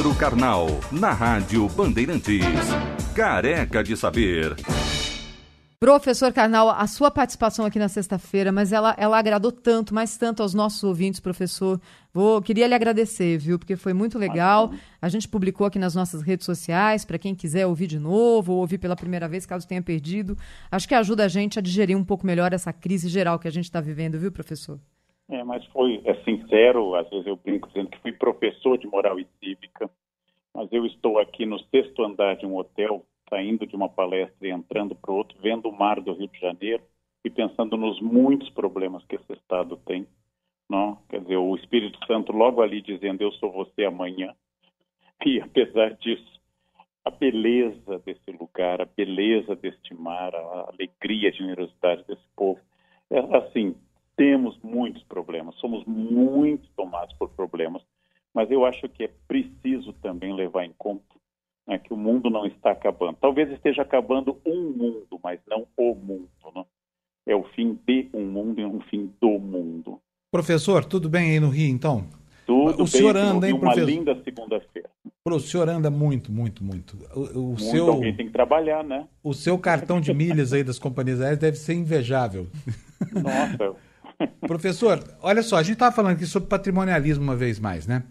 Leandro Carnal, na Rádio Bandeirantes. Careca de Saber. Professor Carnal, a sua participação aqui na sexta-feira, mas ela agradou tanto, mas tanto aos nossos ouvintes, professor. Queria lhe agradecer, viu? Porque foi muito legal. A gente publicou aqui nas nossas redes sociais, para quem quiser ouvir de novo ou ouvir pela primeira vez, caso tenha perdido. Acho que ajuda a gente a digerir um pouco melhor essa crise geral que a gente está vivendo, viu, professor? Mas foi sincero, às vezes eu brinco dizendo que fui professor de moral e cívica, mas eu estou aqui no 6º andar de um hotel, saindo de uma palestra e entrando para outro, vendo o mar do Rio de Janeiro e pensando nos muitos problemas que esse Estado tem. Não? Quer dizer, o Espírito Santo logo ali dizendo, eu sou você amanhã. E apesar disso, a beleza desse lugar, a beleza deste mar, a alegria, a generosidade desse povo, assim, temos muitos problemas, somos muito tomados por problemas, mas eu acho que é preciso também levar em conta que o mundo não está acabando. Talvez esteja acabando um mundo, mas não o mundo. Não? É o fim de um mundo e um fim do mundo. Professor, tudo bem aí no Rio, então? Tudo o bem, senhor anda, hein, uma professor? linda segunda-feira. O senhor anda muito. Alguém tem que trabalhar, né? O seu cartão de milhas aí das companhias aéreas deve ser invejável. Nossa. Professor, olha só, a gente estava falando aqui sobre patrimonialismo uma vez mais, né?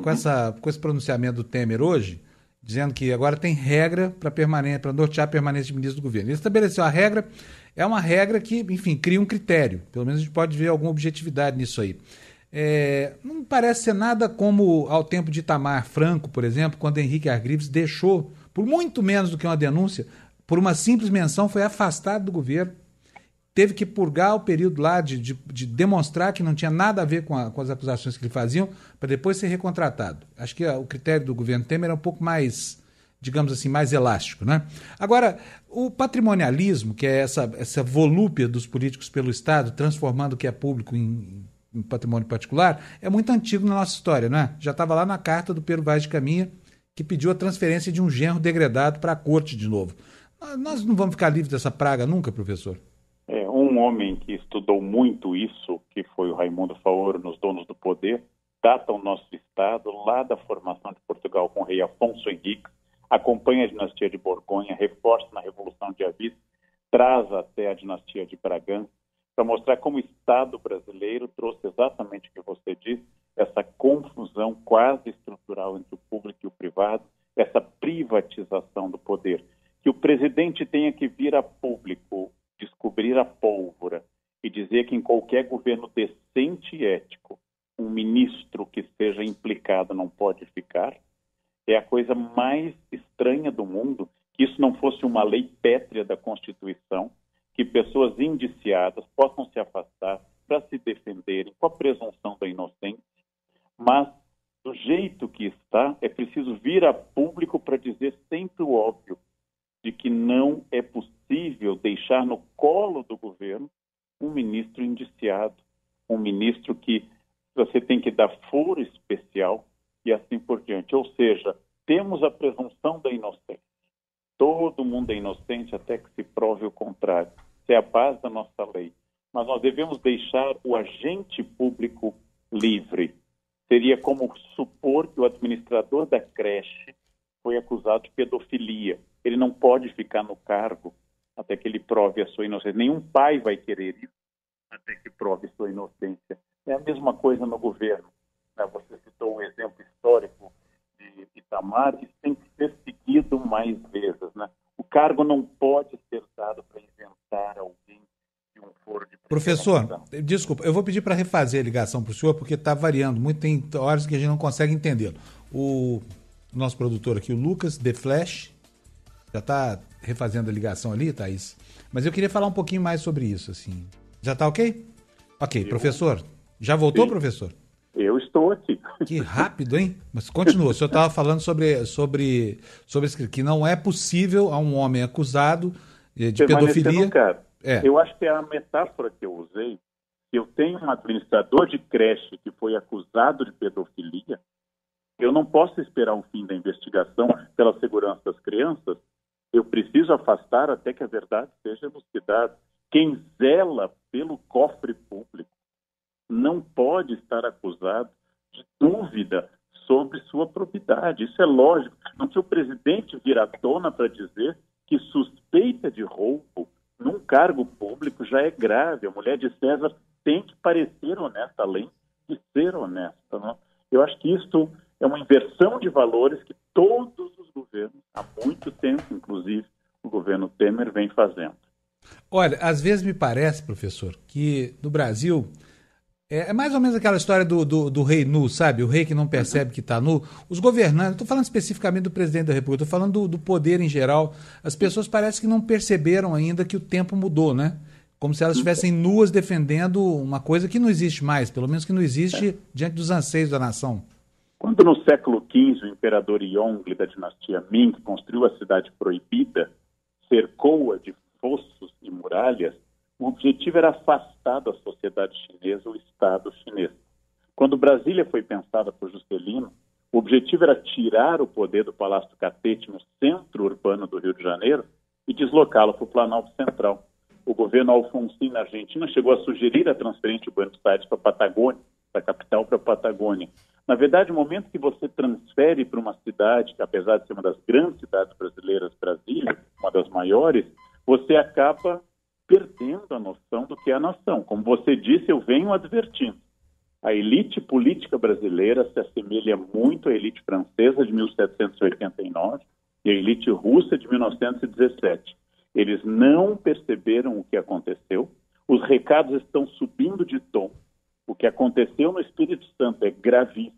Com esse pronunciamento do Temer hoje, dizendo que agora tem regra para nortear a permanência de ministro do governo. Ele estabeleceu a regra, é uma regra que, enfim, cria um critério. Pelo menos a gente pode ver alguma objetividade nisso aí. Não parece ser nada como ao tempo de Itamar Franco, por exemplo, quando Henrique Argrives deixou, por muito menos do que uma denúncia, por uma simples menção, foi afastado do governo. Teve que purgar o período lá de demonstrar que não tinha nada a ver com as acusações que lhe faziam, para depois ser recontratado. Acho que o critério do governo Temer é um pouco mais, digamos assim, mais elástico, né? Agora, o patrimonialismo, que é essa volúpia dos políticos pelo Estado, transformando o que é público em patrimônio particular, é muito antigo na nossa história, não é? Já estava lá na carta do Pero Vaz de Caminha, que pediu a transferência de um genro degradado para a corte de novo. Nós não vamos ficar livres dessa praga nunca, professor? Um homem que estudou muito isso, que foi o Raimundo Faoro nos Donos do Poder, data o nosso Estado lá da formação de Portugal com o rei Afonso Henriques, acompanha a dinastia de Borgonha, reforça na Revolução de Avis, traz até a dinastia de Bragança, para mostrar como o Estado brasileiro trouxe exatamente o que você disse, essa confusão quase estrutural entre o público e o privado, essa privatização do poder. Que o presidente tenha que vir a público, descobrir a pólvora e dizer que em qualquer governo decente e ético, um ministro que esteja implicado não pode ficar, é a coisa mais estranha do mundo, que isso não fosse uma lei pétrea da Constituição, que pessoas indiciadas possam se afastar para se defenderem com a presunção da inocência, mas do jeito que está, é preciso vir a público para dizer sempre o óbvio, de que não é possível deixar no colo do governo um ministro indiciado, um ministro que você tem que dar foro especial e assim por diante. Ou seja, temos a presunção da inocência. Todo mundo é inocente até que se prove o contrário. Isso é a base da nossa lei. Mas nós devemos deixar o agente público livre. Seria como supor que o administrador da creche foi acusado de pedofilia. Ele não pode ficar no cargo até que ele prove a sua inocência. Nenhum pai vai querer isso até que prove sua inocência. É a mesma coisa no governo. Você citou um exemplo histórico de Itamar, isso tem que ser seguido mais vezes. O cargo não pode ser dado para inventar alguém de um foro de... Professor, desculpa, eu vou pedir para refazer a ligação para o senhor, porque está variando muito, tem horas que a gente não consegue entendê-lo. O nosso produtor aqui, o Lucas, The Flash, já está refazendo a ligação ali, Thaís? Mas eu queria falar um pouquinho mais sobre isso, assim. Já está ok? Ok, professor. Já voltou, professor? Eu estou aqui. Que rápido, hein? Mas continua. O senhor estava falando sobre que não é possível a um homem acusado de pedofilia... Eu acho que é a metáfora que eu usei. Eu tenho um administrador de creche que foi acusado de pedofilia. Eu não posso esperar o fim da investigação pela segurança das crianças. Eu preciso afastar até que a verdade seja elucidada. Quem zela pelo cofre público não pode estar acusado de dúvida sobre sua probidade. Isso é lógico. Não se o presidente vir à tona para dizer que suspeita de roubo num cargo público já é grave. A mulher de César tem que parecer honesta, além de ser honesta. Não? Eu acho que isso é uma inversão de valores que todos os governos, há muito tempo, inclusive o governo Temer, vem fazendo. Olha, às vezes me parece, professor, que no Brasil é mais ou menos aquela história do rei nu, sabe? O rei que não percebe que está nu. Os governantes, estou falando especificamente do presidente da República, estou falando do poder em geral. As pessoas parecem que não perceberam ainda que o tempo mudou, né? Como se elas estivessem nuas defendendo uma coisa que não existe mais, pelo menos que não existe diante dos anseios da nação. Quando no século XV o imperador Yongle da dinastia Ming construiu a cidade proibida, cercou-a de fossos e muralhas, o objetivo era afastar da sociedade chinesa o Estado chinês. Quando Brasília foi pensada por Juscelino, o objetivo era tirar o poder do Palácio do Catete no centro urbano do Rio de Janeiro e deslocá-lo para o Planalto Central. O governo Alfonsín na Argentina chegou a sugerir a transferência de Buenos Aires para a Patagônia, da capital para a Patagônia. Na verdade, no momento que você transfere para uma cidade, que apesar de ser uma das grandes cidades brasileiras, Brasília, uma das maiores, você acaba perdendo a noção do que é a nação. Como você disse, eu venho advertindo. A elite política brasileira se assemelha muito à elite francesa de 1789 e à elite russa de 1917. Eles não perceberam o que aconteceu, os recados estão subindo de tom. O que aconteceu no Espírito Santo é gravíssimo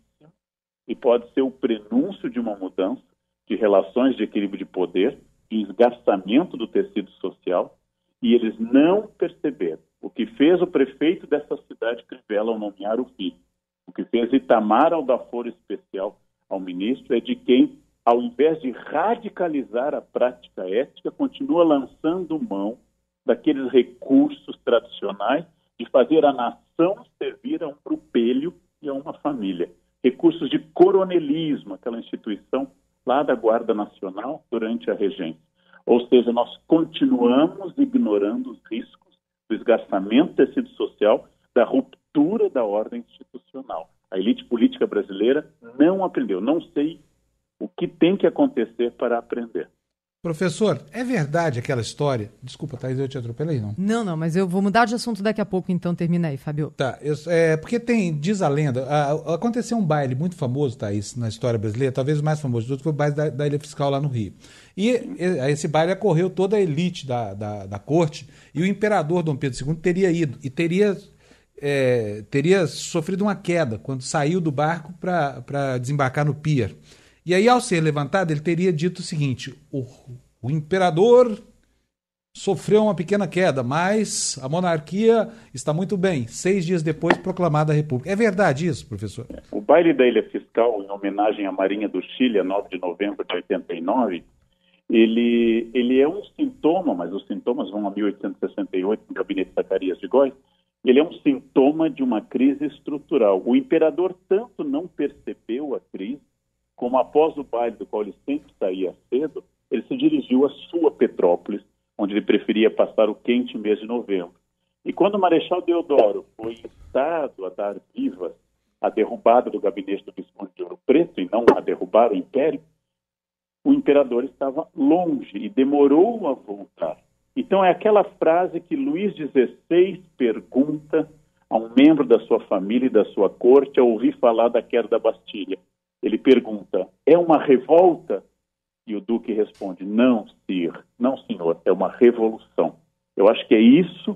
e pode ser o prenúncio de uma mudança de relações de equilíbrio de poder, de esgarçamento do tecido social, e eles não perceberam. O que fez o prefeito dessa cidade, Crivella, ao nomear o filho, o que fez Itamar ao dar foro especial ao ministro, é de quem, ao invés de radicalizar a prática ética, continua lançando mão daqueles recursos tradicionais de fazer a nação servir a um grupelho e a uma família. Recursos de coronelismo, aquela instituição lá da Guarda Nacional durante a regência. Ou seja, nós continuamos ignorando os riscos do esgarçamento do tecido social, da ruptura da ordem institucional. A elite política brasileira não aprendeu. Não sei o que tem que acontecer para aprender. Professor, é verdade aquela história... Desculpa, Thaís, eu te atropelei, não? Não, mas eu vou mudar de assunto daqui a pouco, então termina aí, Fábio. Tá, porque diz a lenda, aconteceu um baile muito famoso, Thaís, na história brasileira, talvez o mais famoso de todos foi o baile da Ilha Fiscal lá no Rio. E esse baile acorreu toda a elite da corte, e o imperador Dom Pedro II teria ido, e teria sofrido uma queda quando saiu do barco para desembarcar no pier. E aí, ao ser levantado, ele teria dito o seguinte: o imperador sofreu uma pequena queda, mas a monarquia está muito bem. 6 dias depois, proclamada a República. É verdade isso, professor? O baile da Ilha Fiscal, em homenagem à Marinha do Chile, a 9 de novembro de 89, ele é um sintoma, mas os sintomas vão a 1868, no gabinete Zacarias de Góes. Ele é um sintoma de uma crise estrutural. O imperador tanto não percebeu a crise, como após o baile, do qual ele sempre saía cedo, ele se dirigiu à sua Petrópolis, onde ele preferia passar o quente mês de novembro. E quando o Marechal Deodoro foi instado a dar vivas à derrubada do gabinete do Visconde de Ouro Preto, e não a derrubar o Império, o imperador estava longe e demorou a voltar. Então é aquela frase que Luís XVI pergunta a um membro da sua família e da sua corte ao ouvir falar da queda da Bastilha. Ele pergunta: é uma revolta? E o Duque responde: não, Sir, não, senhor, é uma revolução. Eu acho que é isso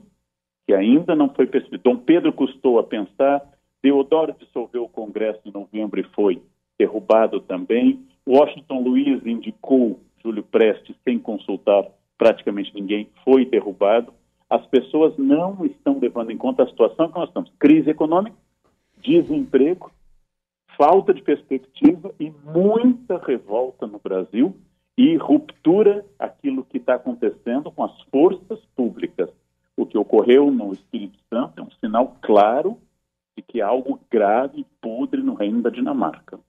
que ainda não foi percebido. Dom Pedro custou a pensar, Deodoro dissolveu o Congresso em novembro e foi derrubado também. Washington Luiz indicou Júlio Prestes sem consultar praticamente ninguém, foi derrubado. As pessoas não estão levando em conta a situação que nós estamos. Crise econômica, desemprego, falta de perspectiva e muita revolta no Brasil e ruptura aquilo que está acontecendo com as forças públicas. O que ocorreu no Espírito Santo é um sinal claro de que há algo grave e podre no reino da Dinamarca.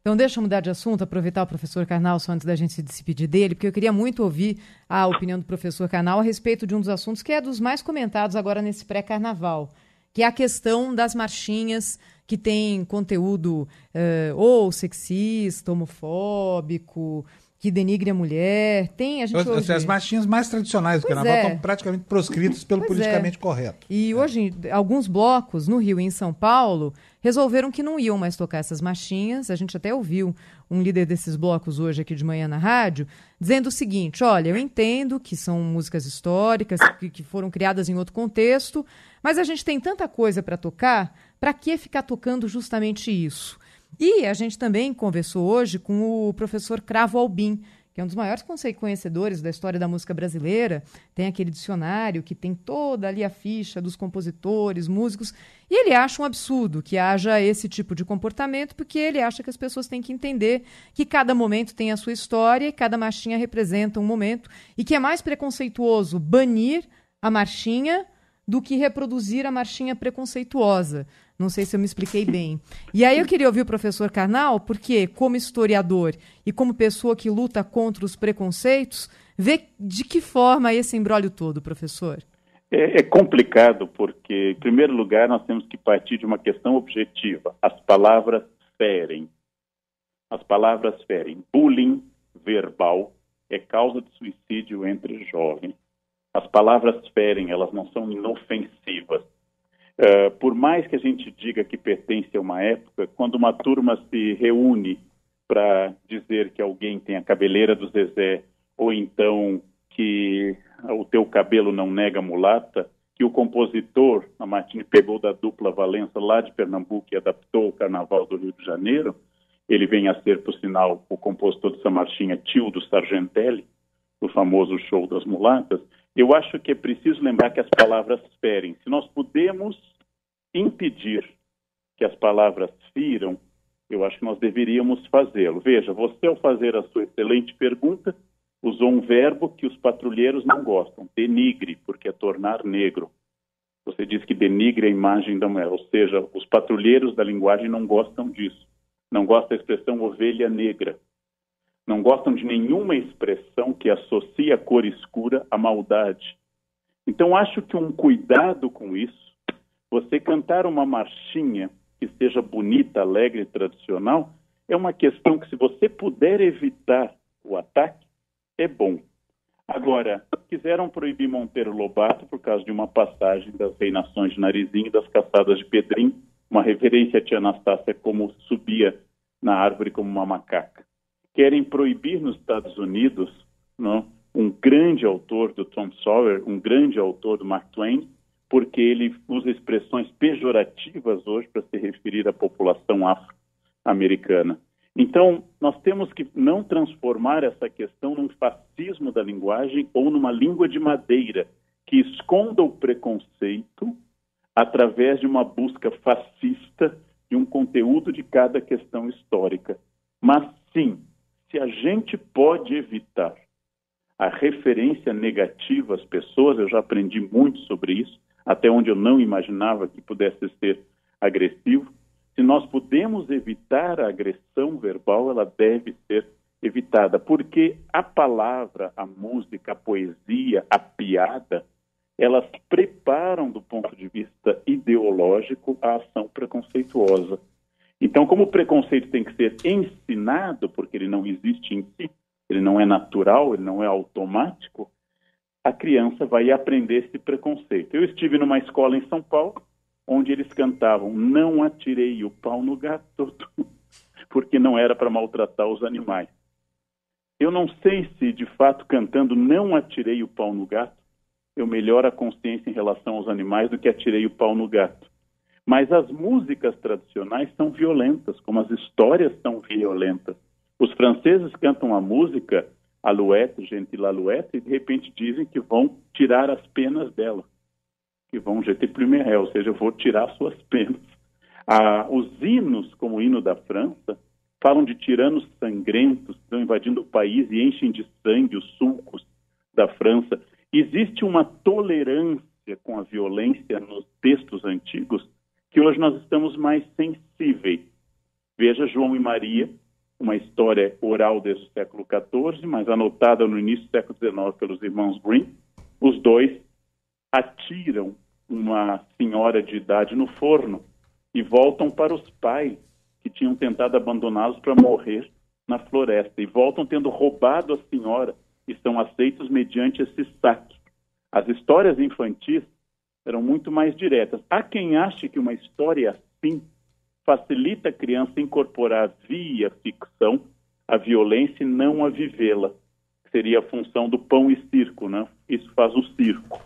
Então deixa eu mudar de assunto, aproveitar o professor Karnal só antes da gente se despedir dele, porque eu queria muito ouvir a opinião do professor Karnal a respeito de um dos assuntos que é dos mais comentados agora nesse pré-carnaval, que é a questão das marchinhas que tem conteúdo ou sexista, homofóbico, que denigre a mulher. Tem, a gente hoje... As marchinhas mais tradicionais do carnaval estão praticamente proscritas pelo politicamente correto. E hoje, alguns blocos no Rio e em São Paulo resolveram que não iam mais tocar essas marchinhas. A gente até ouviu um líder desses blocos hoje aqui de manhã na rádio, dizendo o seguinte: olha, eu entendo que são músicas históricas, que foram criadas em outro contexto, mas a gente tem tanta coisa para tocar, para que ficar tocando justamente isso? E a gente também conversou hoje com o professor Cravo Albim, que é um dos maiores conhecedores da história da música brasileira. Tem aquele dicionário que tem toda ali a ficha dos compositores, músicos, e ele acha um absurdo que haja esse tipo de comportamento, porque ele acha que as pessoas têm que entender que cada momento tem a sua história e cada marchinha representa um momento, e que é mais preconceituoso banir a marchinha do que reproduzir a marchinha preconceituosa. Não sei se eu me expliquei bem. E aí eu queria ouvir o professor Karnal, porque, como historiador e como pessoa que luta contra os preconceitos, vê de que forma esse imbróglio todo, professor? É complicado porque, em primeiro lugar, nós temos que partir de uma questão objetiva. As palavras ferem. As palavras ferem. Bullying verbal é causa de suicídio entre jovens. As palavras ferem, elas não são inofensivas. Por mais que a gente diga que pertence a uma época, quando uma turma se reúne para dizer que alguém tem a cabeleira do Zezé, ou então que o teu cabelo não nega mulata, que o compositor, a Martini pegou da dupla Valença lá de Pernambuco e adaptou o Carnaval do Rio de Janeiro, ele vem a ser, por sinal, o compositor dessa marchinha, tio do Sargentelli, do famoso show das mulatas. Eu acho que é preciso lembrar que as palavras ferem. Se nós podemos impedir que as palavras firam, eu acho que nós deveríamos fazê-lo. Veja, você, ao fazer a sua excelente pergunta, usou um verbo que os patrulheiros não gostam, denigre, porque é tornar negro. Você diz que denigre a imagem da mulher, ou seja, os patrulheiros da linguagem não gostam disso. Não gostam da expressão ovelha negra. Não gostam de nenhuma expressão que associe a cor escura à maldade. Então, acho que um cuidado com isso, você cantar uma marchinha que seja bonita, alegre e tradicional, é uma questão que, se você puder evitar o ataque, é bom. Agora, quiseram proibir Monteiro Lobato por causa de uma passagem das Reinações de Narizinho e das Caçadas de Pedrinho, uma reverência à tia Anastácia como subia na árvore como uma macaca. Querem proibir nos Estados Unidos, não, um grande autor do Tom Sawyer, um grande autor do Mark Twain, porque ele usa expressões pejorativas hoje para se referir à população afro-americana. Então, nós temos que não transformar essa questão num fascismo da linguagem ou numa língua de madeira que esconda o preconceito através de uma busca fascista de um conteúdo de cada questão histórica. Mas, sim, se a gente pode evitar a referência negativa às pessoas, eu já aprendi muito sobre isso, até onde eu não imaginava que pudesse ser agressivo. Se nós podemos evitar a agressão verbal, ela deve ser evitada, porque a palavra, a música, a poesia, a piada, elas preparam, do ponto de vista ideológico, a ação preconceituosa. Então, como o preconceito tem que ser ensinado, porque ele não existe em si, ele não é natural, ele não é automático, a criança vai aprender esse preconceito. Eu estive numa escola em São Paulo, onde eles cantavam "Não atirei o pau no gato", porque não era para maltratar os animais. Eu não sei se, de fato, cantando "Não atirei o pau no gato", eu melhoro a consciência em relação aos animais do que "atirei o pau no gato". Mas as músicas tradicionais são violentas, como as histórias são violentas. Os franceses cantam a música Alouette, Gentil Alouette, e de repente dizem que vão tirar as penas dela, que vão jeter plus mes, ou seja, eu vou tirar suas penas. Os hinos, como o hino da França, falam de tiranos sangrentos que estão invadindo o país e enchem de sangue os sulcos da França. Existe uma tolerância com a violência nos textos antigos que hoje nós estamos mais sensíveis. Veja João e Maria, uma história oral desde o século XIV, mas anotada no início do século XIX pelos irmãos Grimm. Os dois atiram uma senhora de idade no forno e voltam para os pais que tinham tentado abandoná-los para morrer na floresta, e voltam tendo roubado a senhora e são aceitos mediante esse saque. As histórias infantis eram muito mais diretas. Há quem ache que uma história assim facilita a criança incorporar via ficção a violência e não a vivê-la. Seria a função do pão e circo, né? Isso faz o circo.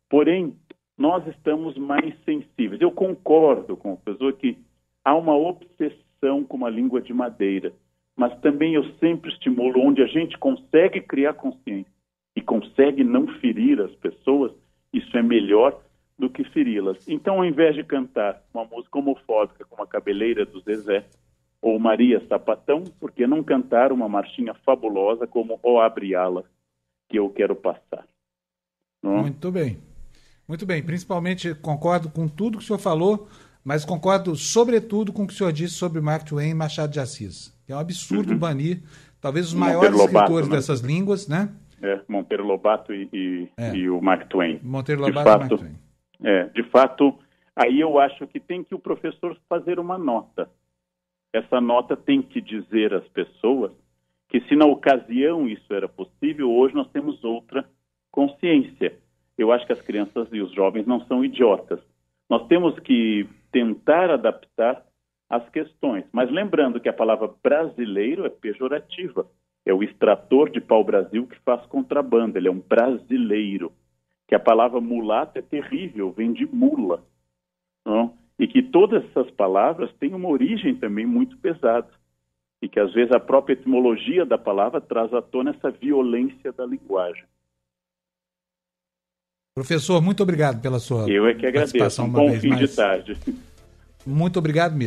Porém, nós estamos mais sensíveis. Eu concordo com o professor que há uma obsessão com uma língua de madeira, mas também eu sempre estimulo onde a gente consegue criar consciência e consegue não ferir as pessoas, isso é melhor do que feri-las. Então, ao invés de cantar uma música homofóbica como a Cabeleira do Zezé ou Maria Sapatão, por que não cantar uma marchinha fabulosa como O Abre Ala, que eu quero passar? Não? Muito bem. Muito bem. Principalmente concordo com tudo que o senhor falou, mas concordo sobretudo com o que o senhor disse sobre Mark Twain e Machado de Assis. É um absurdo banir talvez os maiores escritores dessas línguas, né? Monteiro Lobato e o Mark Twain. Monteiro Lobato e Mark Twain. De fato, aí eu acho que tem que o professor fazer uma nota. Essa nota tem que dizer às pessoas que se na ocasião isso era possível, hoje nós temos outra consciência. Eu acho que as crianças e os jovens não são idiotas. Nós temos que tentar adaptar as questões. Mas lembrando que a palavra brasileiro é pejorativa. É o extrator de pau-brasil que faz contrabando. Ele é um brasileiro. Que a palavra mulato é terrível, vem de mula. Não? E que todas essas palavras têm uma origem também muito pesada. E que às vezes a própria etimologia da palavra traz à tona essa violência da linguagem. Professor, muito obrigado pela sua Eu é que agradeço. Um bom fim de tarde. Muito obrigado mesmo.